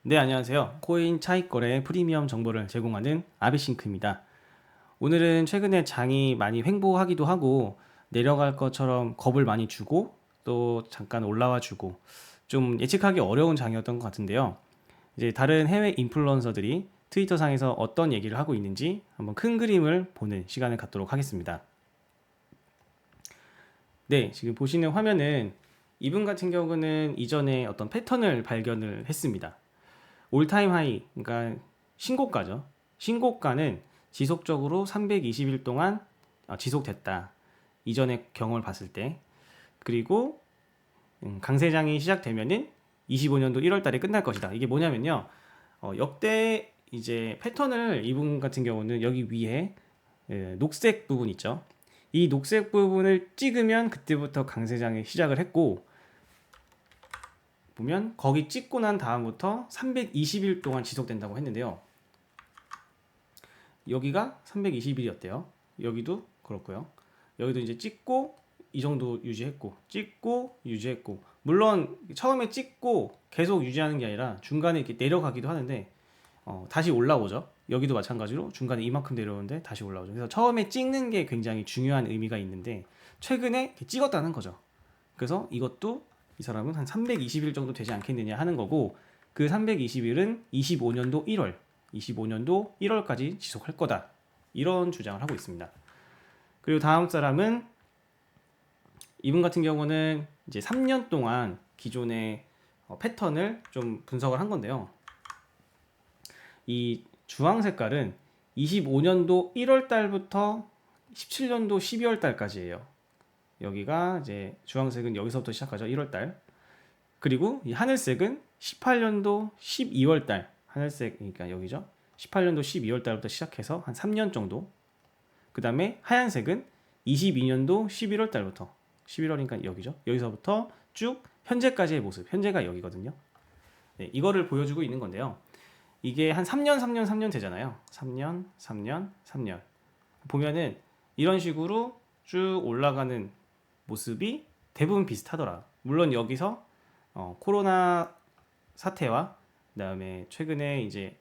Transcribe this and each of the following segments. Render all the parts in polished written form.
네, 안녕하세요. 코인 차익 거래 프리미엄 정보를 제공하는 아비싱크입니다. 오늘은 최근에 장이 많이 횡보하기도 하고 내려갈 것처럼 겁을 많이 주고 또 잠깐 올라와 주고 좀 예측하기 어려운 장이었던 것 같은데요. 이제 다른 해외 인플루언서들이 트위터 상에서 어떤 얘기를 하고 있는지 한번 큰 그림을 보는 시간을 갖도록 하겠습니다. 네, 지금 보시는 화면은 이분 같은 경우는 이전에 어떤 패턴을 발견을 했습니다. 올타임 하이, 그러니까 신고가죠. 신고가는 지속적으로 320일 동안 지속됐다. 이전의 경험을 봤을 때. 그리고 강세장이 시작되면은 25년도 1월 달에 끝날 것이다. 이게 뭐냐면요. 역대 이제 패턴을 이분 같은 경우는 여기 위에 녹색 부분 있죠. 이 녹색 부분을 찍으면 그때부터 강세장이 시작을 했고, 보면 거기 찍고 난 다음부터 320일 동안 지속된다고 했는데요. 여기가 320일이었대요. 여기도 그렇고요. 여기도 이제 찍고 이 정도 유지했고, 찍고 유지했고, 물론 처음에 찍고 계속 유지하는 게 아니라 중간에 이렇게 내려가기도 하는데 다시 올라오죠. 여기도 마찬가지로 중간에 이만큼 내려오는데 다시 올라오죠. 그래서 처음에 찍는 게 굉장히 중요한 의미가 있는데 최근에 이렇게 찍었다는 거죠. 그래서 이것도 이 사람은 한 320일 정도 되지 않겠느냐 하는 거고, 그 320일은 25년도 1월, 25년도 1월까지 지속할 거다. 이런 주장을 하고 있습니다. 그리고 다음 사람은 이분 같은 경우는 이제 3년 동안 기존의 패턴을 좀 분석을 한 건데요. 이 주황 색깔은 25년도 1월 달부터 17년도 12월 달까지예요. 여기가 이제 주황색은 여기서부터 시작하죠. 1월 달. 그리고 이 하늘색은 18년도 12월 달. 하늘색, 그러니까 여기죠. 18년도 12월 달부터 시작해서 한 3년 정도. 그 다음에 하얀색은 22년도 11월 달부터. 11월이니까 여기죠. 여기서부터 쭉 현재까지의 모습. 현재가 여기거든요. 네, 이거를 보여주고 있는 건데요. 이게 한 3년, 3년, 3년 되잖아요. 3년, 3년, 3년. 보면은 이런 식으로 쭉 올라가는 모습이 대부분 비슷하더라. 물론 여기서 코로나 사태와 그다음에 최근에 이제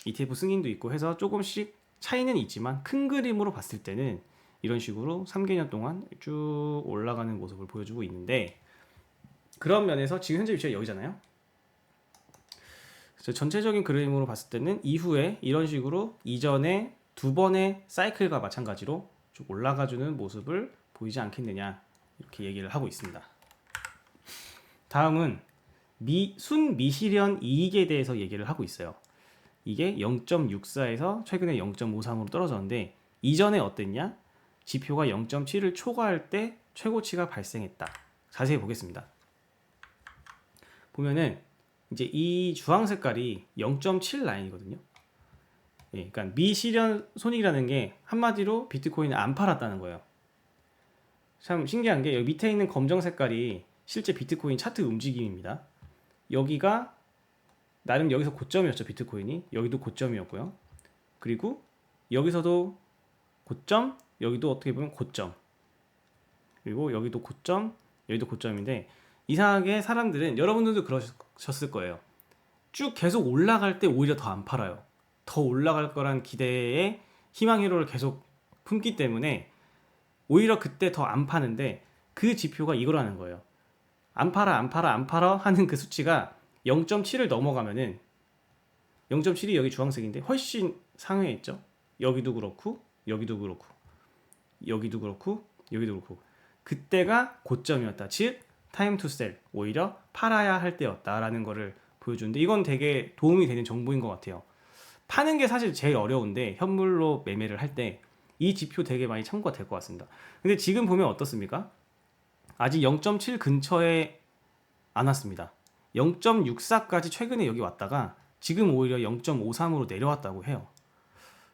ETF 승인도 있고 해서 조금씩 차이는 있지만 큰 그림으로 봤을 때는 이런 식으로 3개년 동안 쭉 올라가는 모습을 보여주고 있는데, 그런 면에서 지금 현재 위치가 여기잖아요. 그래서 전체적인 그림으로 봤을 때는 이후에 이런 식으로 이전에 두 번의 사이클과 마찬가지로 쭉 올라가주는 모습을 보이지 않겠느냐, 이렇게 얘기를 하고 있습니다. 다음은 순미실현 이익에 대해서 얘기를 하고 있어요. 이게 0.64에서 최근에 0.53으로 떨어졌는데 이전에 어땠냐? 지표가 0.7을 초과할 때 최고치가 발생했다. 자세히 보겠습니다. 보면은 이제 이 주황 색깔이 0.7 라인이거든요. 예, 그러니까 미실현 손익이라는 게 한마디로 비트코인을 안 팔았다는 거예요. 참 신기한 게 여기 밑에 있는 검정 색깔이 실제 비트코인 차트 움직임입니다. 여기가 나름 여기서 고점이었죠. 비트코인이 여기도 고점이었고요. 그리고 여기서도 고점, 여기도 어떻게 보면 고점, 그리고 여기도 고점, 여기도 고점인데, 이상하게 사람들은, 여러분들도 그러셨을 거예요. 쭉 계속 올라갈 때 오히려 더 안 팔아요. 더 올라갈 거란 기대에 희망 회로를 계속 품기 때문에 오히려 그때 더 안 파는데, 그 지표가 이거라는 거예요. 안 팔아, 안 팔아, 안 팔아 하는 그 수치가 0.7을 넘어가면은, 0.7이 여기 주황색인데 훨씬 상회에 있죠. 여기도 그렇고 여기도 그렇고 여기도 그렇고 여기도 그렇고, 그때가 고점이었다. 즉 타임 투 셀, 오히려 팔아야 할 때였다라는 거를 보여주는데, 이건 되게 도움이 되는 정보인 것 같아요. 파는 게 사실 제일 어려운데 현물로 매매를 할 때 이 지표 되게 많이 참고가 될 것 같습니다. 근데 지금 보면 어떻습니까? 아직 0.7 근처에 안 왔습니다. 0.64까지 최근에 여기 왔다가 지금 오히려 0.53으로 내려왔다고 해요.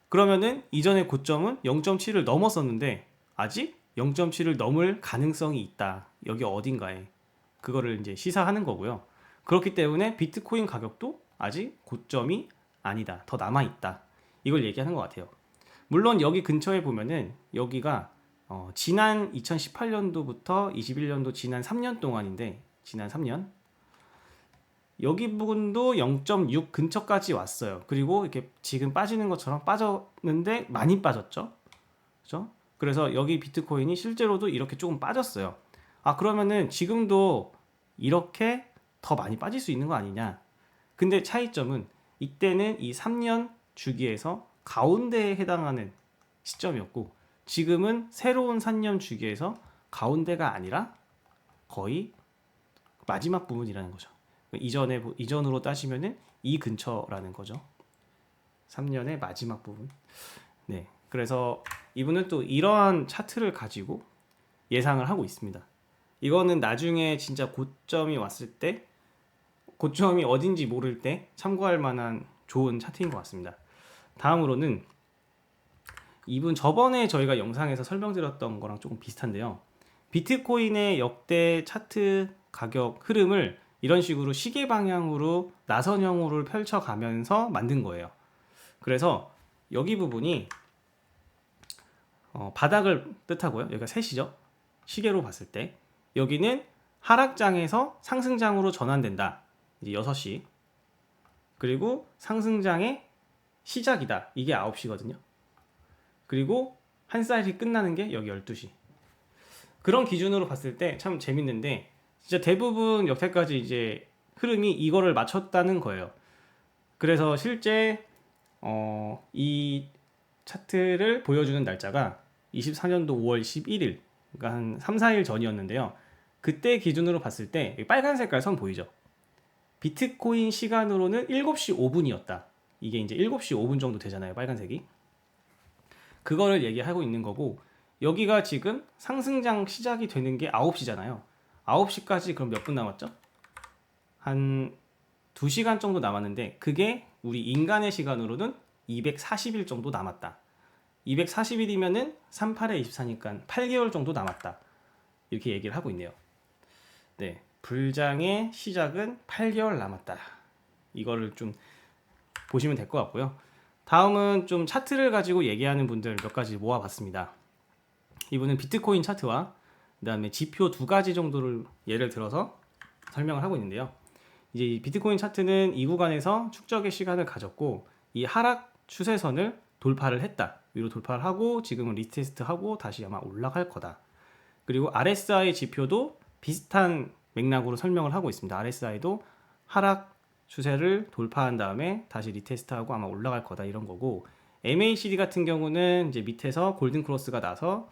그러면은 이전의 고점은 0.7을 넘었었는데 아직 0.7을 넘을 가능성이 있다. 여기 어딘가에. 그거를 이제 시사하는 거고요. 그렇기 때문에 비트코인 가격도 아직 고점이 아니다. 더 남아 있다. 이걸 얘기하는 것 같아요. 물론 여기 근처에 보면은 여기가 지난 2018년도부터 21년도 지난 3년 동안인데, 지난 3년 여기 부분도 0.6 근처까지 왔어요. 그리고 이렇게 지금 빠지는 것처럼 빠졌는데 많이 빠졌죠. 그죠? 그래서 여기 비트코인이 실제로도 이렇게 조금 빠졌어요. 아, 그러면은 지금도 이렇게 더 많이 빠질 수 있는 거 아니냐? 근데 차이점은 이때는 이 3년 주기에서 가운데에 해당하는 시점이었고, 지금은 새로운 3년 주기에서 가운데가 아니라 거의 마지막 부분이라는 거죠. 이전으로 따지면은 이 근처라는 거죠. 3년의 마지막 부분. 네. 그래서 이분은 또 이러한 차트를 가지고 예상을 하고 있습니다. 이거는 나중에 진짜 고점이 왔을 때, 고점이 어딘지 모를 때 참고할 만한 좋은 차트인 것 같습니다. 다음으로는 이분 저번에 저희가 영상에서 설명드렸던 거랑 조금 비슷한데요. 비트코인의 역대 차트 가격 흐름을 이런 식으로 시계 방향으로 나선형으로 펼쳐가면서 만든 거예요. 그래서 여기 부분이 바닥을 뜻하고요. 여기가 셋이죠. 시계로 봤을 때 여기는 하락장에서 상승장으로 전환된다. 이제 6시. 그리고 상승장의 시작이다. 이게 9시거든요. 그리고 한 사이클이 끝나는 게 여기 12시. 그런 기준으로 봤을 때 참 재밌는데, 진짜 대부분 여태까지 이제 흐름이 이거를 맞췄다는 거예요. 그래서 실제 이 차트를 보여주는 날짜가 24년도 5월 11일, 그러니까 한 3, 4일 전이었는데요. 그때 기준으로 봤을 때 빨간 색깔 선 보이죠? 비트코인 시간으로는 7시 5분이었다. 이게 이제 7시 5분 정도 되잖아요, 빨간색이. 그거를 얘기하고 있는 거고, 여기가 지금 상승장 시작이 되는 게 9시잖아요. 9시까지 그럼 몇 분 남았죠? 한 2시간 정도 남았는데, 그게 우리 인간의 시간으로는 240일 정도 남았다. 240일이면은 38에 24니까 8개월 정도 남았다. 이렇게 얘기를 하고 있네요. 네, 불장의 시작은 8개월 남았다. 이거를 좀 보시면 될 것 같고요. 다음은 좀 차트를 가지고 얘기하는 분들 몇 가지 모아봤습니다. 이분은 비트코인 차트와 그 다음에 지표 2가지 정도를 예를 들어서 설명을 하고 있는데요. 이제 이 비트코인 차트는 이 구간에서 축적의 시간을 가졌고, 이 하락 추세선을 돌파를 했다. 위로 돌파를 하고 지금은 리테스트하고 다시 아마 올라갈 거다. 그리고 RSI 지표도 비슷한 맥락으로 설명을 하고 있습니다. RSI도 하락 추세를 돌파한 다음에 다시 리테스트하고 아마 올라갈 거다, 이런 거고, MACD 같은 경우는 이제 밑에서 골든 크로스가 나서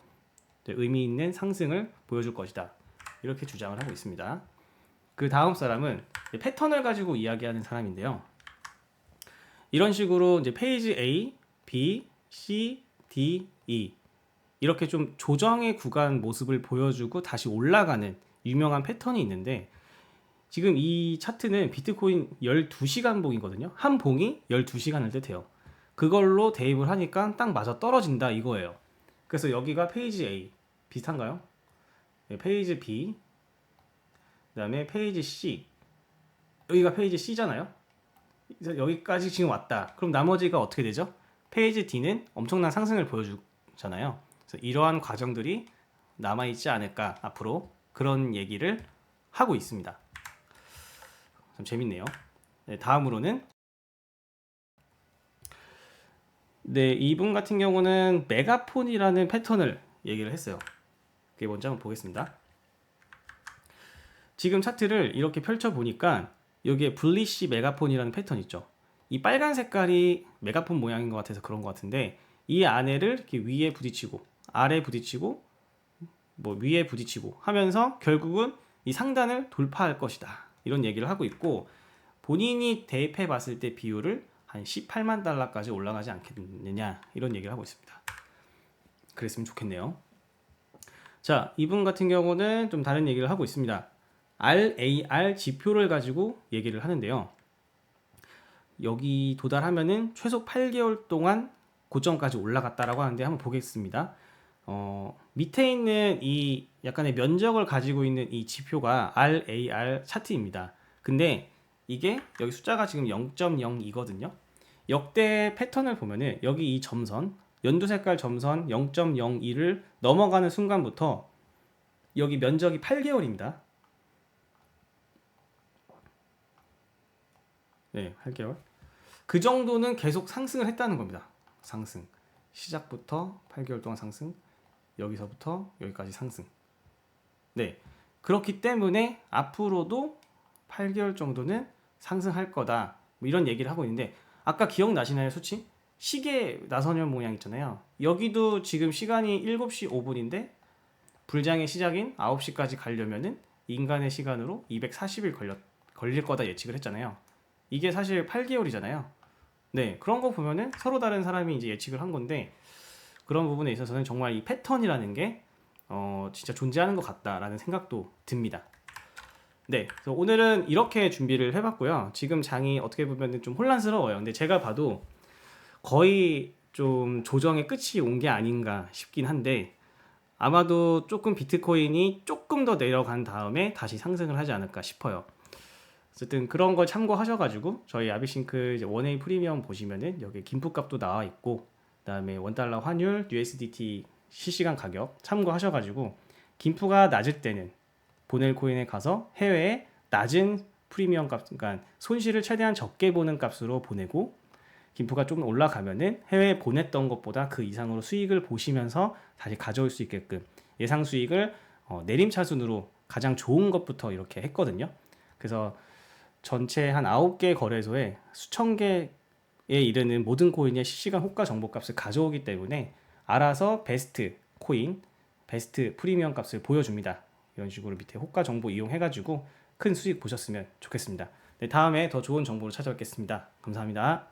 의미 있는 상승을 보여줄 것이다. 이렇게 주장을 하고 있습니다. 그 다음 사람은 패턴을 가지고 이야기하는 사람인데요. 이런 식으로 이제 페이지 A, B, C, D, E 이렇게 좀 조정의 구간 모습을 보여주고 다시 올라가는 유명한 패턴이 있는데, 지금 이 차트는 비트코인 12시간 봉이거든요. 한 봉이 12시간을 뜻해요. 그걸로 대입을 하니까 딱 맞아 떨어진다 이거예요. 그래서 여기가 페이지 A 비슷한가요? 네, 페이지 B, 그 다음에 페이지 C, 여기가 페이지 C잖아요. 그래서 여기까지 지금 왔다. 그럼 나머지가 어떻게 되죠? 페이지 D는 엄청난 상승을 보여주잖아요. 그래서 이러한 과정들이 남아있지 않을까 앞으로, 그런 얘기를 하고 있습니다. 좀 재밌네요. 네, 다음으로는 네, 이분 같은 경우는 메가폰이라는 패턴을 얘기를 했어요. 그게 뭔지 한번 보겠습니다. 지금 차트를 이렇게 펼쳐보니까 여기에 블리시 메가폰이라는 패턴 있죠. 이 빨간 색깔이 메가폰 모양인 것 같아서 그런 것 같은데, 이 안에를 이렇게 위에 부딪히고 아래 부딪히고 뭐 위에 부딪히고 하면서 결국은 이 상단을 돌파할 것이다, 이런 얘기를 하고 있고, 본인이 대입해 봤을 때 비율을 한 18만 달러까지 올라가지 않겠느냐, 이런 얘기를 하고 있습니다. 그랬으면 좋겠네요. 자, 이분 같은 경우는 좀 다른 얘기를 하고 있습니다. RAR 지표를 가지고 얘기를 하는데요. 여기 도달하면은 최소 8개월 동안 고점까지 올라갔다라고 하는데, 한번 보겠습니다. 밑에 있는 이 약간의 면적을 가지고 있는 이 지표가 RAR 차트입니다. 근데 이게 여기 숫자가 지금 0.02거든요. 역대 패턴을 보면은 여기 이 점선, 연두 색깔 점선 0.02를 넘어가는 순간부터 여기 면적이 8개월입니다. 네, 8개월. 그 정도는 계속 상승을 했다는 겁니다. 상승. 시작부터 8개월 동안 상승. 여기서부터 여기까지 상승. 네. 그렇기 때문에 앞으로도 8개월 정도는 상승할 거다. 뭐 이런 얘기를 하고 있는데 아까 기억나시나요, 수치? 시계 나선형 모양 있잖아요. 여기도 지금 시간이 7시 5분인데 불장의 시작인 9시까지 가려면은 인간의 시간으로 240일 걸릴 거다 예측을 했잖아요. 이게 사실 8개월이잖아요. 네, 그런 거 보면은 서로 다른 사람이 이제 예측을 한 건데 그런 부분에 있어서는 정말 이 패턴이라는 게 진짜 존재하는 것 같다라는 생각도 듭니다. 네, 그래서 오늘은 이렇게 준비를 해봤고요. 지금 장이 어떻게 보면 좀 혼란스러워요. 근데 제가 봐도 거의 좀 조정의 끝이 온 게 아닌가 싶긴 한데 아마도 조금 비트코인이 조금 더 내려간 다음에 다시 상승을 하지 않을까 싶어요. 어쨌든 그런 걸 참고하셔가지고 저희 아비싱크 이제 원웨이 프리미엄 보시면은 여기 김프값도 나와 있고 그다음에 원달러 환율, USDT 실시간 가격 참고하셔가지고 김프가 낮을 때는 보낼 코인에 가서 해외에 낮은 프리미엄 값, 그러니까 손실을 최대한 적게 보는 값으로 보내고 김프가 좀 올라가면은 해외에 보냈던 것보다 그 이상으로 수익을 보시면서 다시 가져올 수 있게끔 예상 수익을 내림차순으로 가장 좋은 것부터 이렇게 했거든요. 그래서 전체 한 9개 거래소에 수천 개에 이르는 모든 코인의 실시간 호가 정보값을 가져오기 때문에 알아서 베스트 코인, 베스트 프리미엄 값을 보여줍니다. 이런 식으로 밑에 호가 정보 이용해가지고 큰 수익 보셨으면 좋겠습니다. 네, 다음에 더 좋은 정보로 찾아뵙겠습니다. 감사합니다.